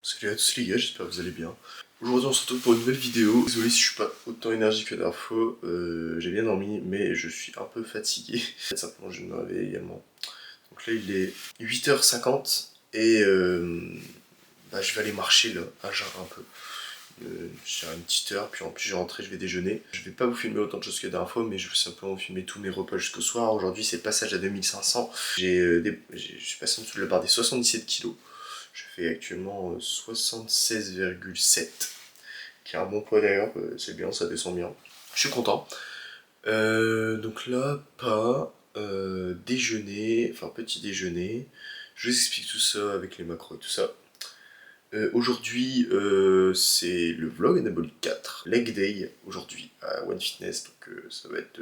Salut à tous les gars, j'espère que vous allez bien. Aujourd'hui on se retrouve pour une nouvelle vidéo. Désolé si je suis pas autant énergique que la dernière fois, j'ai bien dormi mais je suis un peu fatigué. Simplement je me réveille également. Donc là il est 8h50 et je vais aller marcher là, à Jeun un peu. J'ai une petite heure, puis en plus je vais rentrer, je vais déjeuner. Je vais pas vous filmer autant de choses que la dernière fois, mais je vais simplement vous filmer tous mes repas jusqu'au soir. Aujourd'hui c'est le passage à 2500. Je suis passé en dessous de la barre des 77 kilos. Je fais actuellement 76,7, qui est un bon poids d'ailleurs, c'est bien, ça descend bien. Je suis content. Donc là, déjeuner, enfin petit déjeuner. Je vous explique tout ça avec les macros et tout ça. Aujourd'hui, c'est le vlog Anabolic 4, Leg Day, aujourd'hui à One Fitness, donc ça va être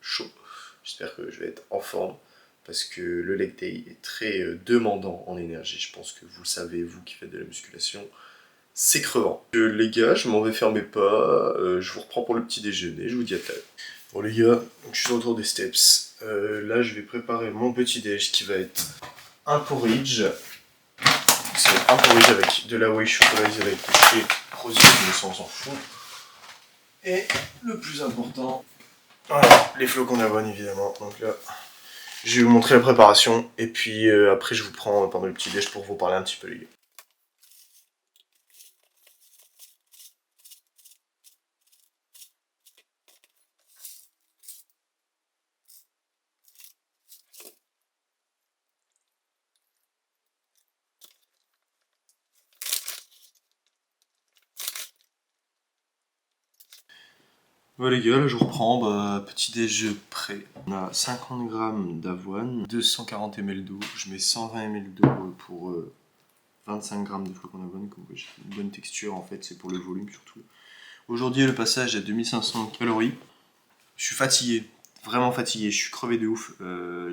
chaud. J'espère que je vais être en forme, parce que le Leg Day est très demandant en énergie. Je pense que vous le savez, vous qui faites de la musculation, c'est crevant. Les gars, je m'en vais faire mes pas, je vous reprends pour le petit déjeuner, je vous dis à tout à l'heure. Bon les gars, donc je suis autour des steps. Là, je vais préparer mon petit déj qui va être un porridge. C'est un porridge avec de la whey chocolatée avec du chez Rosier, mais ça on s'en fout. Et le plus important, voilà, les flocons d'avoine évidemment. Donc là, je vais vous montrer la préparation et puis après je vous prends pendant le petit déj pour vous parler un petit peu les gars. Voilà les gars, là je reprends, petit déj prêt. On a 50 g d'avoine, 240 ml d'eau, je mets 120 ml d'eau pour 25 g de flocons d'avoine, comme j'ai une bonne texture en fait, c'est pour le volume surtout. Aujourd'hui le passage à 2500 calories. Je suis fatigué, vraiment fatigué, je suis crevé de ouf.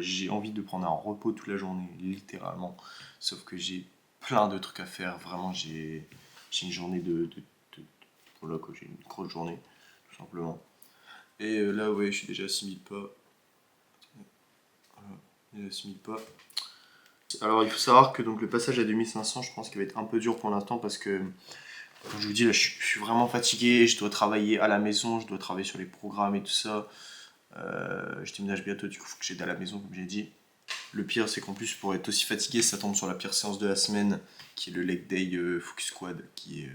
J'ai envie de prendre un repos toute la journée, littéralement. Sauf que j'ai plein de trucs à faire, vraiment j'ai une journée voilà quoi, j'ai une grosse journée, tout simplement. Et là ouais, je suis déjà à 6000 pas. Voilà, déjà à 6000 pas. Alors il faut savoir que donc, le passage à 2500, je pense qu'il va être un peu dur pour l'instant parce que, comme je vous dis, là je suis vraiment fatigué, je dois travailler à la maison, je dois travailler sur les programmes et tout ça. Je déménage bientôt, du coup, il faut que j'aide à la maison, comme j'ai dit. Le pire, c'est qu'en plus, pour être aussi fatigué, ça tombe sur la pire séance de la semaine, qui est le Leg Day Focus Squad, qui est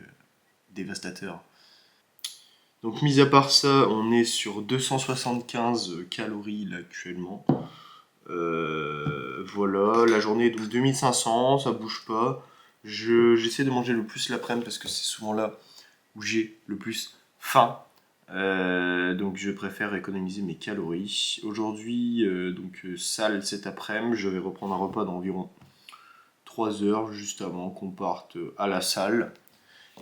dévastateur. Donc, mis à part ça, on est sur 275 calories là actuellement. Voilà, la journée est donc 2500, ça bouge pas. J'essaie de manger le plus l'après-midi parce que c'est souvent là où j'ai le plus faim. Donc je préfère économiser mes calories. Aujourd'hui, salle cet après-midi, je vais reprendre un repas d'environ 3 heures juste avant qu'on parte à la salle.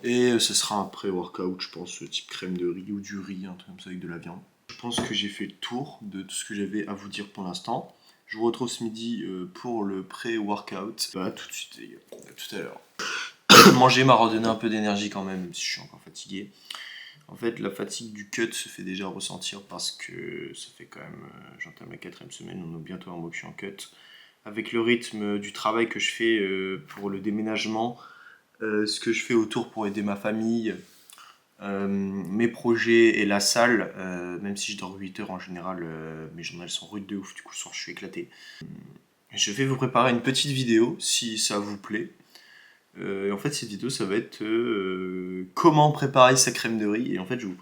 Et ce sera un pré-workout, je pense, type crème de riz ou du riz, un truc comme ça avec de la viande. Je pense que j'ai fait le tour de tout ce que j'avais à vous dire pour l'instant. Je vous retrouve ce midi pour le pré-workout. Bah, tout de suite, les gars. À tout à l'heure. Manger m'a redonné un peu d'énergie quand même si je suis encore fatigué. En fait, la fatigue du cut se fait déjà ressentir parce que ça fait quand même, j'entame la 4ème semaine, on est bientôt un mois que je suis en cut. Avec le rythme du travail que je fais pour le déménagement, ce que je fais autour pour aider ma famille, mes projets et la salle, même si je dors 8 heures en général, mes journées sont rudes de ouf, du coup le soir je suis éclaté. Je vais vous préparer une petite vidéo si ça vous plaît. En fait, cette vidéo, ça va être comment préparer sa crème de riz. Et en fait, je vais vous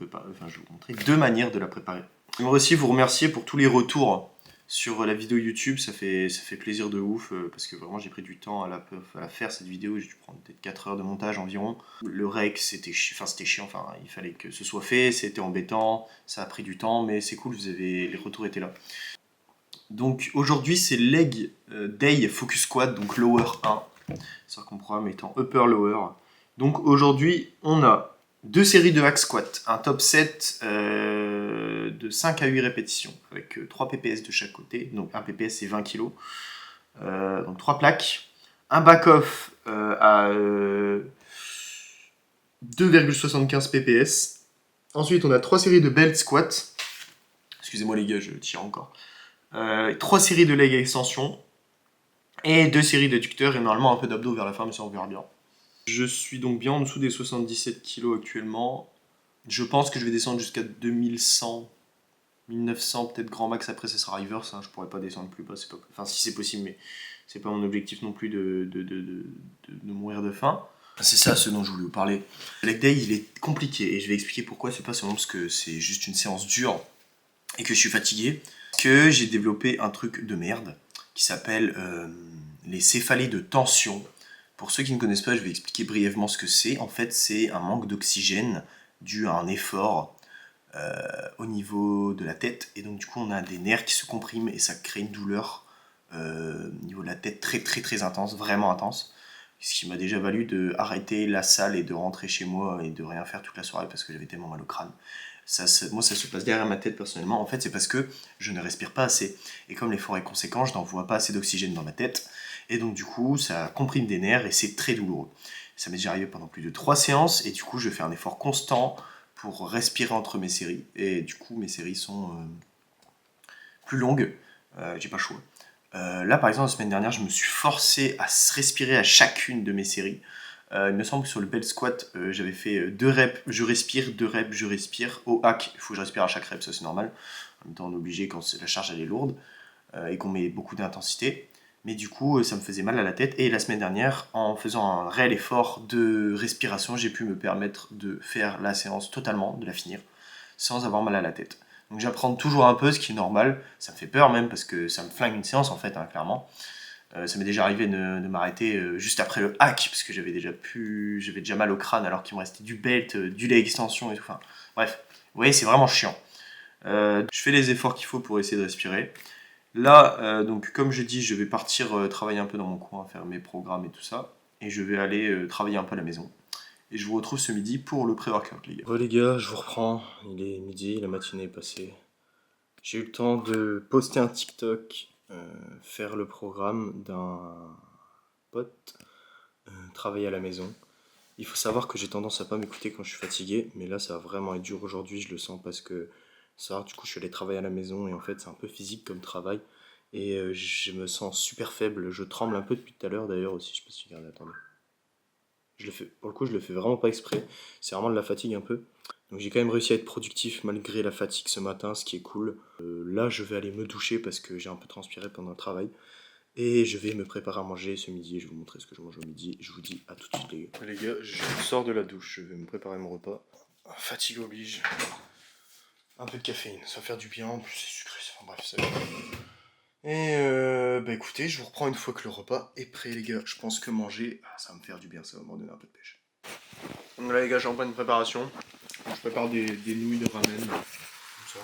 montrer 2 manières de la préparer. J'aimerais aussi vous remercier pour tous les retours sur la vidéo YouTube. Ça fait plaisir de ouf parce que vraiment, j'ai pris du temps à la faire cette vidéo. J'ai dû prendre peut-être 4 heures de montage environ. Le rec, c'était chiant. Enfin, il fallait que ce soit fait. C'était embêtant. Ça a pris du temps, mais c'est cool. Les retours étaient là. Donc aujourd'hui, c'est Leg Day Focus Squad, donc Lower 1. C'est qu'on programme étant upper lower. Donc aujourd'hui, on a 2 séries de hack squat, un top 7 de 5 à 8 répétitions avec 3 PPS de chaque côté. Donc un PPS c'est 20 kg. Donc 3 plaques. Un back-off à 2,75 PPS. Ensuite, on a 3 séries de belt squat. Excusez-moi les gars, je tire encore. 3 séries de leg extension. Et 2 séries d'adducteurs et normalement un peu d'abdos vers la fin, mais ça on verra bien. Je suis donc bien en dessous des 77 kg actuellement. Je pense que je vais descendre jusqu'à 2100, 1900, peut-être grand max. Après, ça sera reverse. Hein. Je pourrais pas descendre plus bas. C'est pas... Enfin, si c'est possible, mais c'est pas mon objectif non plus de mourir de faim. C'est ça ce dont je voulais vous parler. Le leg day, il est compliqué et je vais expliquer pourquoi. C'est pas seulement parce que c'est juste une séance dure et que je suis fatigué, que j'ai développé un truc de merde qui s'appelle les céphalées de tension. Pour ceux qui ne connaissent pas, je vais expliquer brièvement ce que c'est. En fait, c'est un manque d'oxygène dû à un effort au niveau de la tête. Et donc, du coup, on a des nerfs qui se compriment et ça crée une douleur au niveau de la tête très, très, très intense, vraiment intense. Ce qui m'a déjà valu d'arrêter la salle et de rentrer chez moi et de rien faire toute la soirée parce que j'avais tellement mal au crâne. Moi, ça se passe derrière ma tête personnellement. En fait, c'est parce que je ne respire pas assez. Et comme l'effort est conséquent, je n'envoie pas assez d'oxygène dans ma tête. Et donc, du coup, ça comprime des nerfs et c'est très douloureux. Ça m'est déjà arrivé pendant plus de 3 séances. Et du coup, je fais un effort constant pour respirer entre mes séries. Et du coup, mes séries sont plus longues. J'ai pas le choix. Là, par exemple, la semaine dernière, je me suis forcé à respirer à chacune de mes séries. Il me semble que sur le belt squat, j'avais fait 2 reps, je respire, 2 reps, je respire. Au hack, il faut que je respire à chaque rep, ça c'est normal. En même temps, on est obligé quand la charge elle est lourde et qu'on met beaucoup d'intensité. Mais du coup, ça me faisait mal à la tête. Et la semaine dernière, en faisant un réel effort de respiration, j'ai pu me permettre de faire la séance totalement, de la finir, sans avoir mal à la tête. Donc j'apprends toujours un peu, ce qui est normal. Ça me fait peur même, parce que ça me flingue une séance en fait, hein, clairement. Ça m'est déjà arrivé de m'arrêter juste après le hack, parce que j'avais déjà mal au crâne alors qu'il me restait du belt, du leg extension et tout. Enfin, bref, vous voyez, c'est vraiment chiant. Je fais les efforts qu'il faut pour essayer de respirer. Là, donc comme je dis, je vais partir travailler un peu dans mon coin, faire mes programmes et tout ça. Et je vais aller travailler un peu à la maison. Et je vous retrouve ce midi pour le pré-workout, les gars. Ouais, les gars, je vous reprends. Il est midi, la matinée est passée. J'ai eu le temps de poster un TikTok, faire le programme d'un pote, travailler à la maison. Il faut savoir que j'ai tendance à pas m'écouter quand je suis fatigué, mais là ça va vraiment être dur aujourd'hui, je le sens parce que ça, du coup je suis allé travailler à la maison et en fait c'est un peu physique comme travail et je me sens super faible, je tremble un peu depuis tout à l'heure d'ailleurs aussi, je sais pas si vous regardez, attendez. Pour le coup je le fais vraiment pas exprès, c'est vraiment de la fatigue un peu. Donc j'ai quand même réussi à être productif malgré la fatigue ce matin, ce qui est cool. Là je vais aller me doucher parce que j'ai un peu transpiré pendant le travail. Et je vais me préparer à manger ce midi et je vais vous montrer ce que je mange au midi. Je vous dis à tout de suite les gars. Les gars, je sors de la douche, je vais me préparer mon repas. Fatigue oblige. Un peu de caféine, ça va faire du bien, en plus c'est sucré, enfin bref, ça va. Et bah écoutez, je vous reprends une fois que le repas est prêt les gars. Je pense que manger, ça va me faire du bien, ça va me donner un peu de pêche. Donc là les gars, j'ai en pleine préparation. Je prépare des nouilles de ramen, comme ça,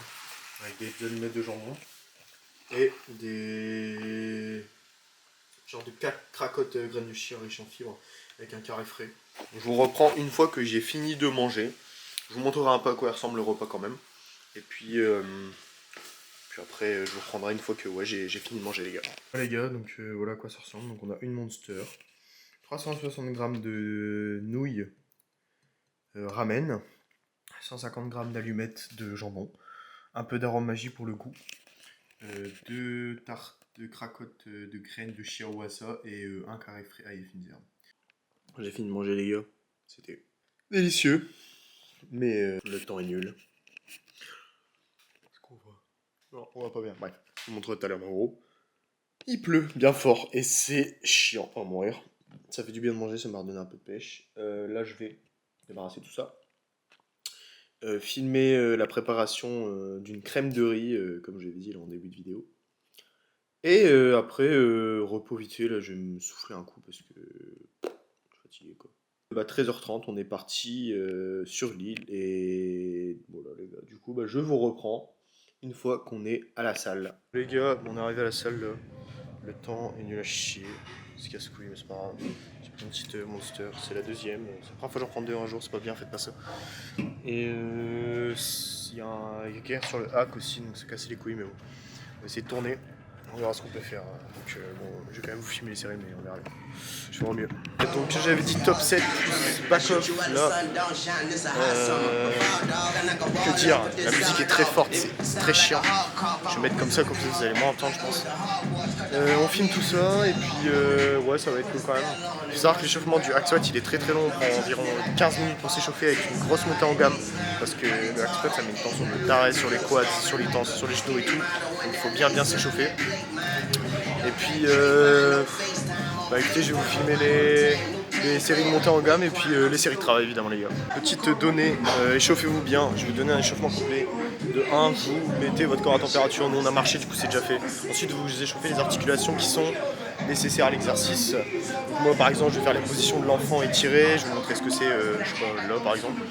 avec des allumettes de jambon. Et des... genre de cracottes graines de chia riches en fibres avec un carré frais. Je vous reprends une fois que j'ai fini de manger. Je vous montrerai un peu à quoi ressemble le repas quand même. Et puis après je vous reprendrai une fois que j'ai fini de manger les gars. Voilà les gars, donc voilà à quoi ça ressemble. Donc on a une Monster, 360 g de nouilles ramen, 150 g d'allumettes de jambon, un peu d'arôme magie pour le goût, 2 tartes de cracottes de graines de shiawasa et un carré frais à Finzer. J'ai fini de manger les gars, c'était délicieux, mais le temps est nul. Est-ce qu'on voit? Non, on voit pas bien, bref, je vous montrerai tout à l'heure, mais en gros, il pleut bien fort et c'est chiant à mourir. Ça fait du bien de manger, ça m'a redonné un peu de pêche. Là je vais débarrasser tout ça. Filmer la préparation d'une crème de riz, comme je l'avais dit là en début de vidéo. Et après, repos vite fait, là je vais me souffler un coup parce que je suis fatigué quoi. Bah, 13h30, on est parti sur l'île et voilà les gars, du coup bah, je vous reprends une fois qu'on est à la salle. Les gars, on est arrivé à la salle là, le temps est nul à chier, c'est casse-couille mais c'est pas grave. J'ai pris une petite Monster, c'est la deuxième, c'est la première fois que j'en prends 2 un jour, c'est pas bien, faites pas ça. Et il y a quelqu'un sur le hack aussi, donc c'est cassé les couilles mais bon, on va essayer de tourner. On verra ce qu'on peut faire. Donc bon, je vais quand même vous filmer les séries, mais on verra. Je ferai au mieux. Donc j'avais dit top 7 back-off là, que dire, la musique est très forte, c'est très chiant. Je vais mettre comme ça vous allez moins entendre, je pense. On filme tout ça et puis ouais, ça va être cool quand même. Il faut savoir que l'échauffement du hack squat il est très très long, on prend environ 15 minutes pour s'échauffer avec une grosse montée en gamme parce que le hack squat ça met une tension de taré sur les quads, sur les genoux et tout, donc il faut bien s'échauffer. Et puis bah écoutez, je vais vous filmer les séries de montée en gamme et puis les séries de travail évidemment les gars. Petite donnée, échauffez-vous bien, je vais vous donner un échauffement complet. De 1, vous mettez votre corps à température, nous on a marché du coup c'est déjà fait. Ensuite vous échauffez les articulations qui sont nécessaires à l'exercice. Moi par exemple je vais faire les positions de l'enfant étiré, je vais vous montrer ce que c'est, je sais pas, là par exemple.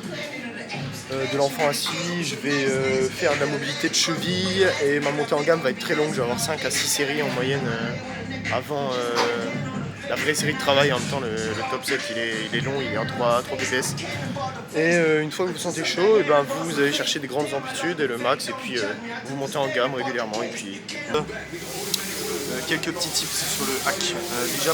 De l'enfant assis, je vais faire de la mobilité de cheville et ma montée en gamme va être très longue, je vais avoir 5 à 6 séries en moyenne avant la vraie série de travail. En même temps le top set il est long, il est en 3 BPS. Et une fois que vous sentez chaud, et ben vous allez chercher des grandes amplitudes et le max et puis vous montez en gamme régulièrement et puis quelques petits tips sur le hack. Déjà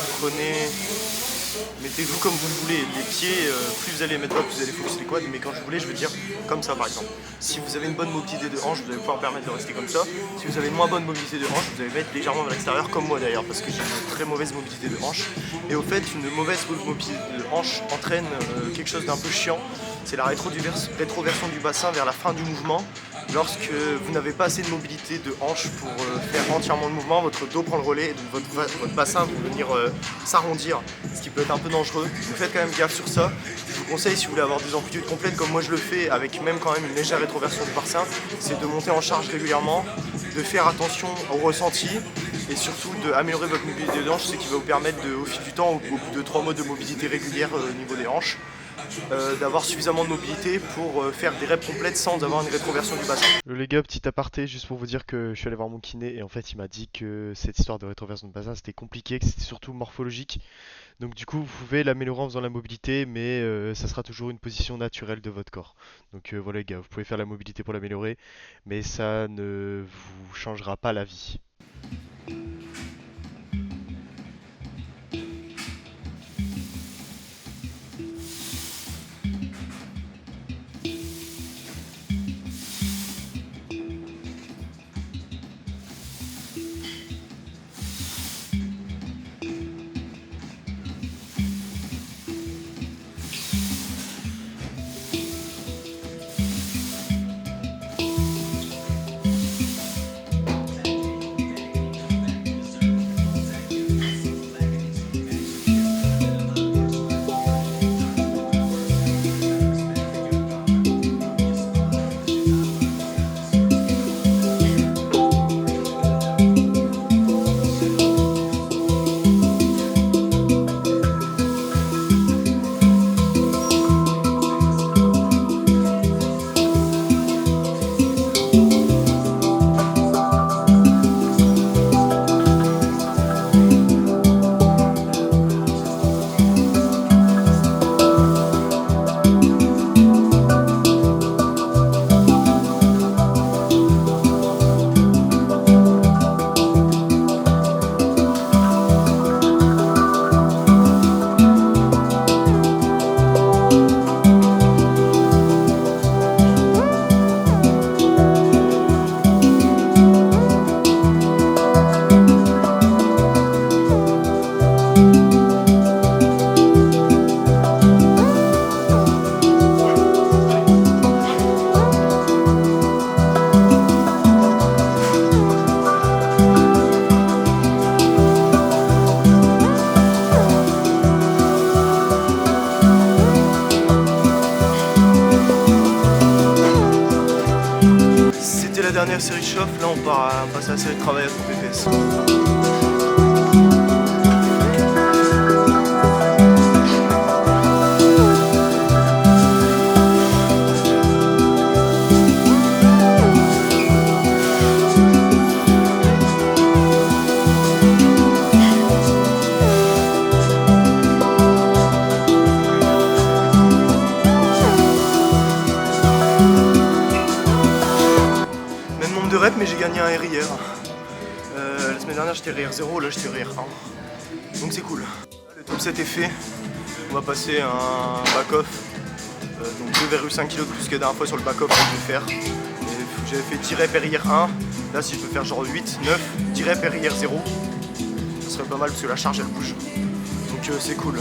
mettez-vous comme vous le voulez, les pieds, plus vous allez mettre bas, plus vous allez focus les quads, mais quand je voulais, je veux dire comme ça par exemple. Si vous avez une bonne mobilité de hanche, vous allez pouvoir permettre de rester comme ça. Si vous avez une moins bonne mobilité de hanche, vous allez mettre légèrement vers l'extérieur, comme moi d'ailleurs, parce que j'ai une très mauvaise mobilité de hanche. Et au fait, une mauvaise mobilité de hanche entraîne quelque chose d'un peu chiant, c'est la rétroversion du bassin vers la fin du mouvement. Lorsque vous n'avez pas assez de mobilité de hanche pour faire entièrement le mouvement, votre dos prend le relais et donc votre bassin va venir s'arrondir, ce qui peut être un peu dangereux. Donc faites quand même gaffe sur ça. Je vous conseille, si vous voulez avoir des amplitudes complètes comme moi je le fais, avec même quand même une légère rétroversion du bassin, c'est de monter en charge régulièrement, de faire attention au ressenti et surtout d'améliorer votre mobilité de hanche, ce qui va vous permettre au fil du temps, au bout de 3 mois de mobilité régulière au niveau des hanches, d'avoir suffisamment de mobilité pour faire des reps complètes sans avoir une rétroversion du bassin. Les gars, petit aparté, juste pour vous dire que je suis allé voir mon kiné et en fait il m'a dit que cette histoire de rétroversion de bassin c'était compliqué, que c'était surtout morphologique. Donc du coup vous pouvez l'améliorer en faisant la mobilité, mais ça sera toujours une position naturelle de votre corps. Donc voilà les gars, vous pouvez faire la mobilité pour l'améliorer, mais ça ne vous changera pas la vie. Dernière série chauffe, là on passe à la série de travail à 3 BPS. Mais j'ai gagné un RIR. La semaine dernière j'étais RIR 0, là j'étais RIR 1. Donc c'est cool. Le top 7 est fait. On va passer un back-off, donc 2,5 kg de plus que la dernière fois sur le back-off que je vais faire. J'avais fait 10 reps RIR 1, là si je peux faire genre 8, 9, 10 reps RIR 0, ça serait pas mal parce que la charge elle bouge, donc c'est cool.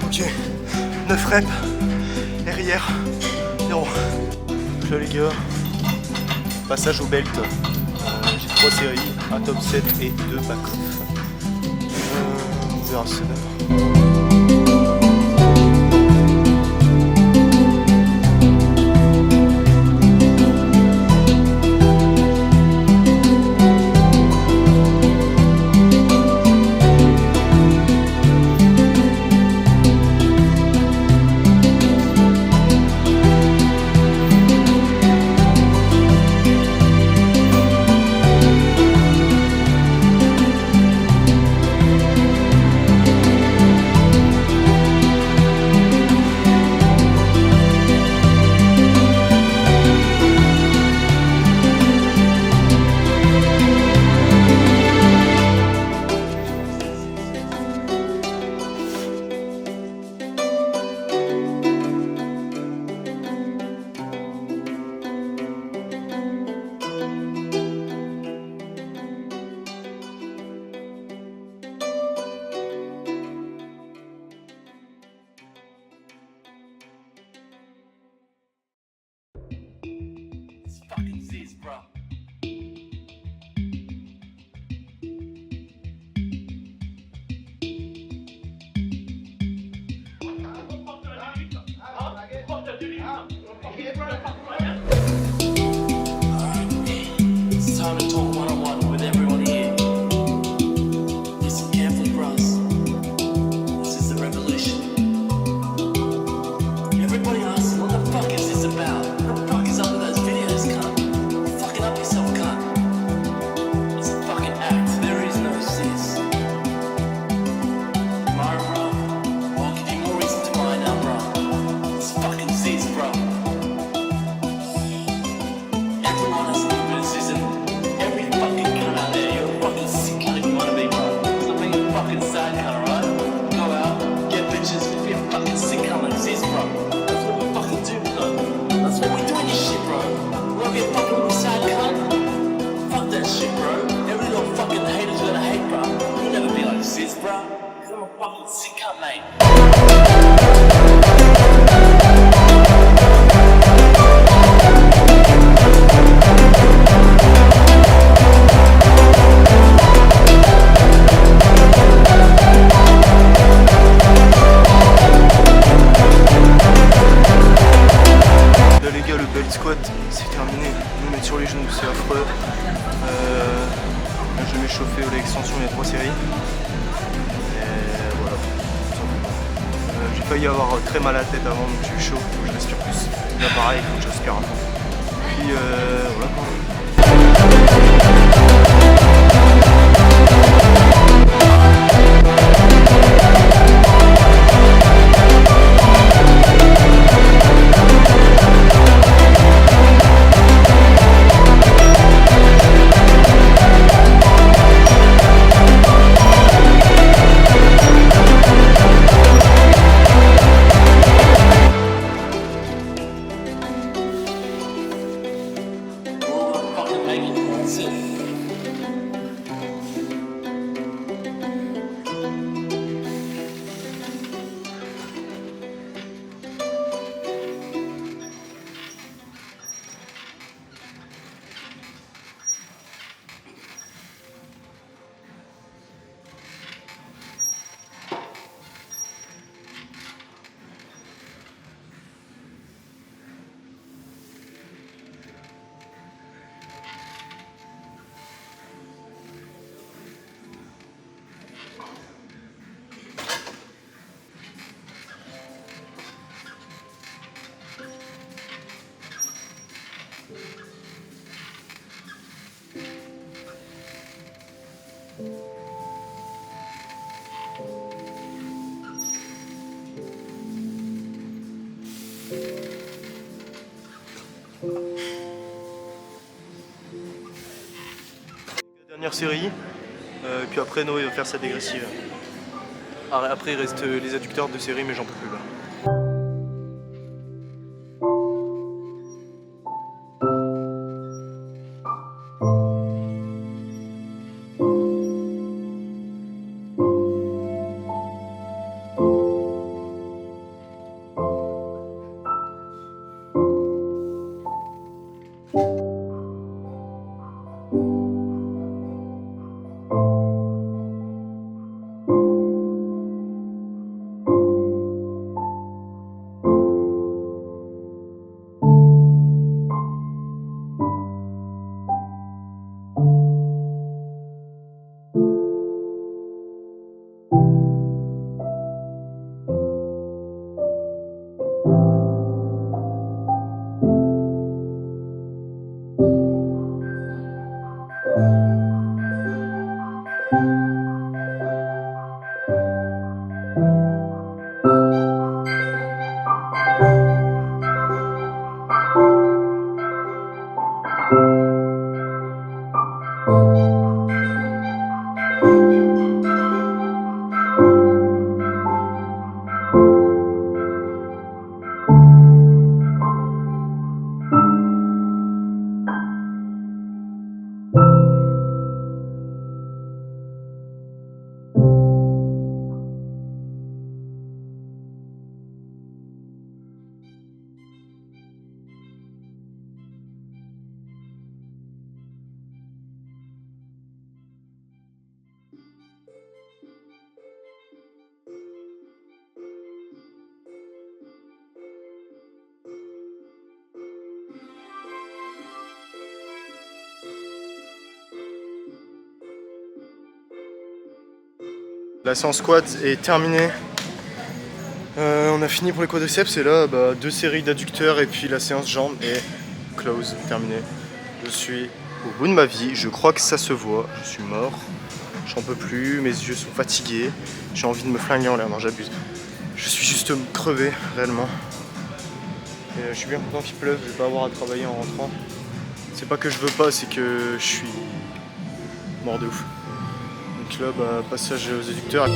Ok, 9 reps, RIR 0. Là les gars, passage au belt. J'ai 3 séries, un top 7 et 2 back-off. On verra si ça donne. Fucking Z's, bro. It's time to talk one-on-one with everyone here. Listen carefully, bros. This is the revolution. Everybody asks, what the fuck is this about? What the fuck is up with those videos, cunt? You're fucking up yourself, cunt. It's a fucking act. There is no sis. My bro, I'll give you more reason to mind now, bro. It's fucking sis, bro. Everyone has movements, and every fucking cunt out there, you're a fucking sick cunt if you wanna be, bro. Stop being a fucking sad cunt, alright? Go out, get bitches, be a fucking sick cunt like sis, bro. That's what we fucking do, bro. That's what we do in this shit, bro. You wanna be a fucking little sad cunt? Fuck that shit, bro. Every little fucking hater's gonna hate, bro. You'll never be like sis, bro. Cause I'm a fucking sick cunt, mate. Là les gars, le belt squat c'est terminé, nous mettre sur les genoux c'est affreux. Là, je vais m'échauffer à l'extension, il y a 3 séries. Et voilà, tout simplement. J'ai failli avoir très mal à la tête avant, donc j'ai eu chaud, il faut que je respire plus. Là pareil, il faut que je respire un peu. Puis voilà quoi. We're all gonna fucking make it. That's it. Dernière série, puis après Noé va faire sa dégressive. Après il reste les adducteurs de série mais j'en peux plus là. La séance squat est terminée. On a fini pour les quadriceps et là 2 séries d'adducteurs et puis la séance jambes est close, terminée. Je suis au bout de ma vie, je crois que ça se voit, je suis mort, j'en peux plus, mes yeux sont fatigués, j'ai envie de me flinguer en l'air, non j'abuse. Je suis juste crevé réellement. Et je suis bien content qu'il pleuve, je vais pas avoir à travailler en rentrant. C'est pas que je veux pas, c'est que je suis mort de ouf. Donc là, passage aux adducteurs.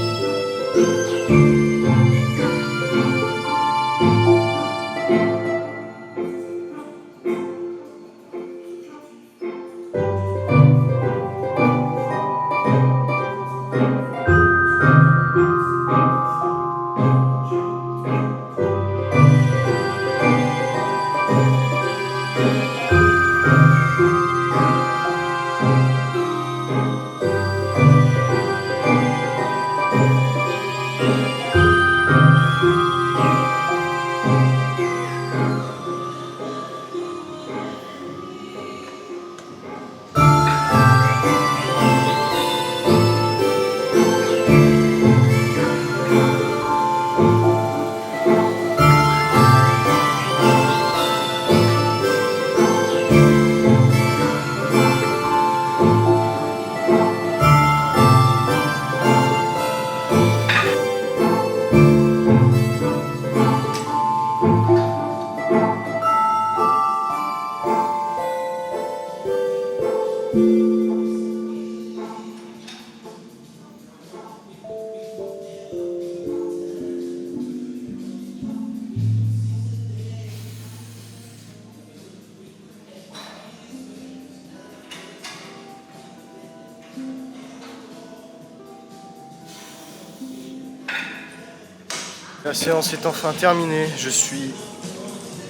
La séance est enfin terminée, je suis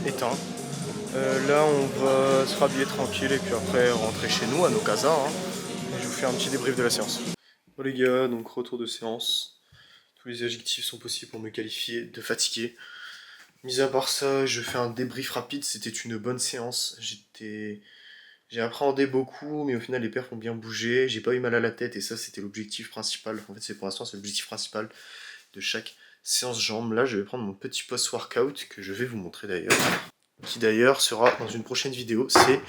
éteint. Là on va se rhabiller tranquille et puis après rentrer chez nous à nos casas. Et je vous fais un petit débrief de la séance. Bon les gars, donc retour de séance. Tous les adjectifs sont possibles pour me qualifier de fatigué. Mis à part ça, je fais un débrief rapide, c'était une bonne séance. J'ai appréhendé beaucoup, mais au final les perfs ont bien bougé. J'ai pas eu mal à la tête et ça c'était l'objectif principal. En fait c'est pour l'instant c'est l'objectif principal de chaque séance jambes. Là je vais prendre mon petit post-workout que je vais vous montrer d'ailleurs. Qui d'ailleurs sera dans une prochaine vidéo. C'est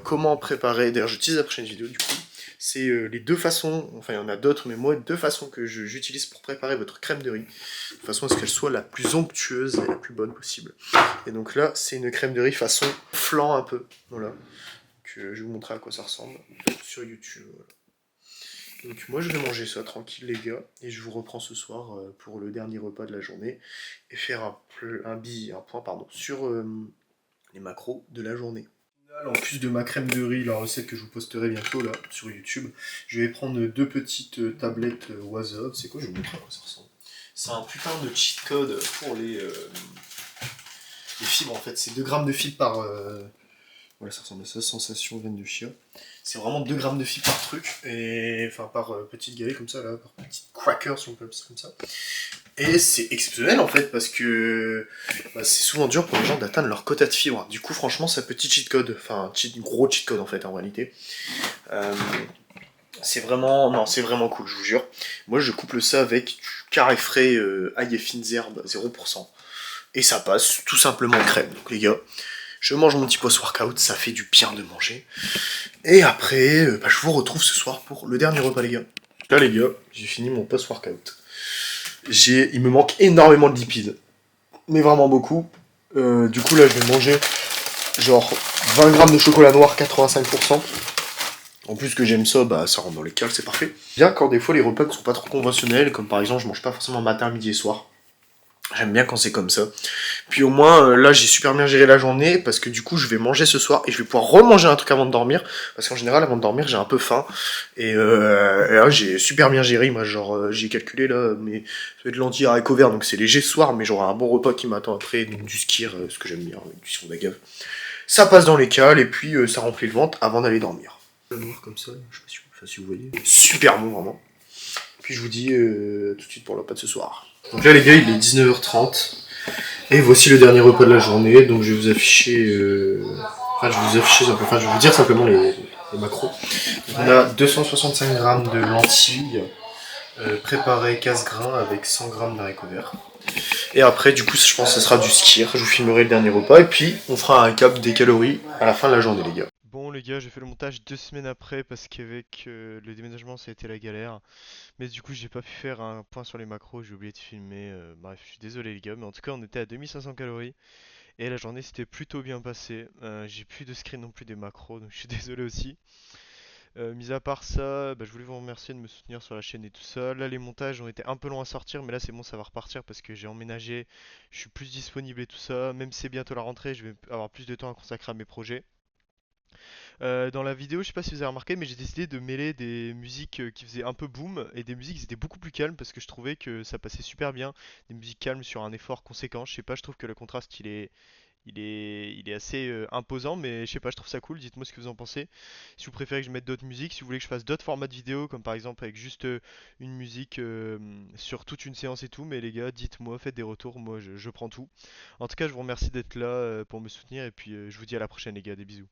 comment préparer, d'ailleurs je tease la prochaine vidéo du coup. C'est les deux façons, enfin il y en a d'autres, mais moi, deux façons que j'utilise pour préparer votre crème de riz, de façon à ce qu'elle soit la plus onctueuse et la plus bonne possible. Et donc là, c'est une crème de riz façon flan un peu, voilà, que je vais vous montrer à quoi ça ressemble sur YouTube. Voilà. Donc moi je vais manger ça tranquille les gars, et je vous reprends ce soir pour le dernier repas de la journée, et faire un point pardon, sur les macros de la journée. En plus de ma crème de riz, la recette que je vous posterai bientôt là sur YouTube, je vais prendre deux petites tablettes Wazop. C'est quoi? Je vais vous montrer à quoi ça ressemble. C'est un putain de cheat code pour les fibres en fait. C'est 2 grammes de fibres par. Voilà, ça ressemble à ça, sensation veine de chia. C'est vraiment 2 grammes de fibres par truc, et enfin par petite galette comme ça, là, par petite cracker si on peut appeler ça comme ça. Et c'est exceptionnel en fait parce que c'est souvent dur pour les gens d'atteindre leur quota de fibres. Du coup, franchement, ça petit cheat code, enfin, gros cheat code en fait en réalité. Euh, c'est vraiment, non, c'est vraiment cool, je vous jure. Moi, je couple ça avec du carré frais, ail et fines herbes 0%. Et ça passe tout simplement crème. Donc les gars, je mange mon petit post-workout, ça fait du bien de manger. Et après, je vous retrouve ce soir pour le dernier repas les gars. Là les gars, j'ai fini mon post-workout. Il me manque énormément de lipides. Mais vraiment beaucoup. Du coup là je vais manger genre 20 grammes de chocolat noir 85%. En plus que j'aime ça, ça rentre dans les cales, c'est parfait. Bien quand des fois les repas ne sont pas trop conventionnels, comme par exemple je mange pas forcément matin, midi et soir. J'aime bien quand c'est comme ça. Puis au moins, là, j'ai super bien géré la journée, parce que du coup, je vais manger ce soir, et je vais pouvoir remanger un truc avant de dormir, parce qu'en général, avant de dormir, j'ai un peu faim. Et là, j'ai super bien géré, moi, genre, j'ai calculé, là, mes de lentilles haricots verts, donc c'est léger ce soir, mais j'aurai un bon repas qui m'attend après, donc du skyr, ce que j'aime bien, avec du sirop d'agave. Ça passe dans les cales, et puis ça remplit le ventre avant d'aller dormir. Noir comme ça, je sais pas si vous voyez. Super bon, vraiment. Puis je vous dis tout de suite pour le repas de ce soir. Donc là les gars, il est 19h30. Et voici le dernier repas de la journée. Donc je vais vous afficher. Je vais vous dire simplement les macros. Donc, on a 265 grammes de lentilles préparées casse-grains avec 100 grammes d'haricots verts. Et après, du coup, je pense que ce sera du skyr. Je vous filmerai le dernier repas. Et puis, on fera un cap des calories à la fin de la journée, les gars. Bon les gars, j'ai fait le montage 2 semaines après parce qu'avec le déménagement ça a été la galère. Mais du coup j'ai pas pu faire un point sur les macros, j'ai oublié de filmer. Bref, je suis désolé les gars, mais en tout cas on était à 2500 calories et la journée s'était plutôt bien passée. J'ai plus de screen non plus des macros, donc je suis désolé aussi. Mis à part ça, je voulais vous remercier de me soutenir sur la chaîne et tout ça. Là les montages ont été un peu longs à sortir, mais là c'est bon, ça va repartir parce que j'ai emménagé, je suis plus disponible et tout ça. Même si c'est bientôt la rentrée, je vais avoir plus de temps à consacrer à mes projets. Dans la vidéo, je sais pas si vous avez remarqué, mais j'ai décidé de mêler des musiques qui faisaient un peu boom et des musiques qui étaient beaucoup plus calmes parce que je trouvais que ça passait super bien. Des musiques calmes sur un effort conséquent. Je sais pas, je trouve que le contraste il est assez imposant, mais je sais pas, je trouve ça cool. Dites-moi ce que vous en pensez. Si vous préférez que je mette d'autres musiques, si vous voulez que je fasse d'autres formats de vidéos, comme par exemple avec juste une musique sur toute une séance et tout. Mais les gars, dites-moi, faites des retours, moi je prends tout. En tout cas, je vous remercie d'être là pour me soutenir et puis je vous dis à la prochaine, les gars, des bisous.